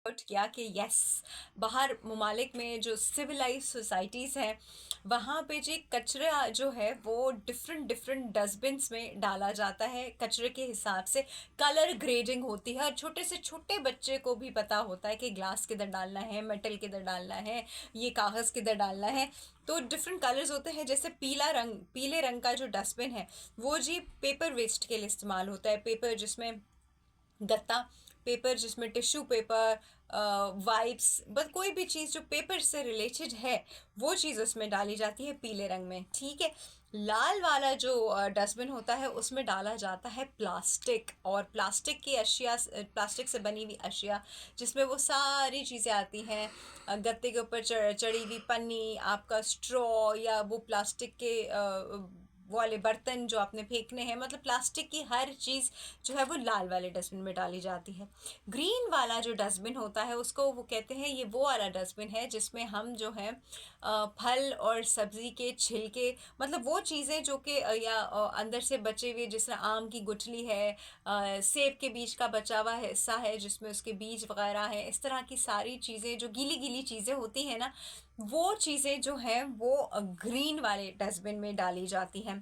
Out किया कि yes, बाहर ममालिक में जो सिविलाइज सोसाइटीज़ हैं वहाँ पे जी कचरा जो है वो डिफरेंट डिफरेंट डस्टबिन्स में डाला जाता है कचरे के हिसाब से। कलर ग्रेडिंग होती है और छोटे से छोटे बच्चे को भी पता होता है कि ग्लास किधर डालना है, मेटल किधर डालना है, ये कागज़ किधर डालना है। तो डिफरेंट कलर्स होते हैं। जैसे पीले रंग का जो डस्टबिन है वो जी पेपर वेस्ट के लिए इस्तेमाल होता है। पेपर जिसमें गत्ता, पेपर जिसमें टिश्यू पेपर, वाइप्स, बस कोई भी चीज़ जो पेपर से रिलेटेड है वो चीज़ उसमें डाली जाती है पीले रंग में। ठीक है। लाल वाला जो डस्टबिन होता है उसमें डाला जाता है प्लास्टिक और प्लास्टिक की अशिया, प्लास्टिक से बनी हुई अशिया, जिसमें वो सारी चीज़ें आती हैं। गत्ते के ऊपर चढ़ी हुई पन्नी, आपका स्ट्रॉ, या वो प्लास्टिक के वाले बर्तन जो आपने फेंकने हैं, मतलब प्लास्टिक की हर चीज़ जो है वो लाल वाले डस्टबिन में डाली जाती है। ग्रीन वाला जो डस्टबिन होता है उसको वो कहते हैं, ये वो वाला डस्टबिन है जिसमें हम जो है फल और सब्ज़ी के छिलके, मतलब वो चीज़ें जो कि या अंदर से बचे हुए, जिस तरह आम की गुठली है, सेब के बीज का बचा हुआ हिस्सा है जिसमें उसके बीज वगैरह है, इस तरह की सारी चीज़ें जो गीली गीली चीज़ें होती हैं ना, वो चीज़ें जो हैं वो ग्रीन वाले डस्टबिन में डाली जाती हैं।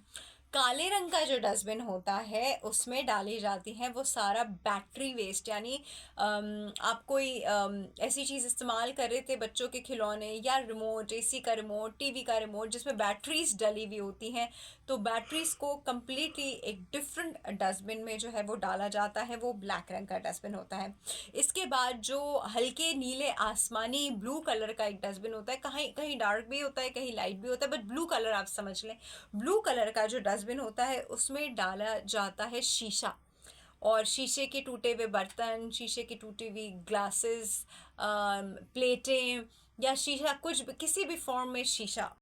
काले रंग का जो डस्टबिन होता है उसमें डाली जाती है वो सारा बैटरी वेस्ट, यानी आप कोई ऐसी चीज़ इस्तेमाल कर रहे थे, बच्चों के खिलौने या रिमोट, एसी का रिमोट, टीवी का रिमोट, जिसमें बैटरीज डली हुई होती हैं, तो बैटरीज को कम्प्लीटली एक डिफरेंट डस्टबिन में जो है वो डाला जाता है, वो ब्लैक रंग का डस्टबिन होता है। इसके बाद जो हल्के नीले आसमानी ब्लू कलर का एक डस्टबिन होता है, कहीं कहीं डार्क भी होता है, कहीं लाइट भी होता है, बट ब्लू कलर आप समझ लें। ब्लू कलर का जो डस्टबिन होता है उसमें डाला जाता है शीशा, और शीशे के टूटे हुए बर्तन, शीशे की टूटी हुई ग्लासेस, प्लेटें, या शीशा कुछ भी, किसी भी फॉर्म में शीशा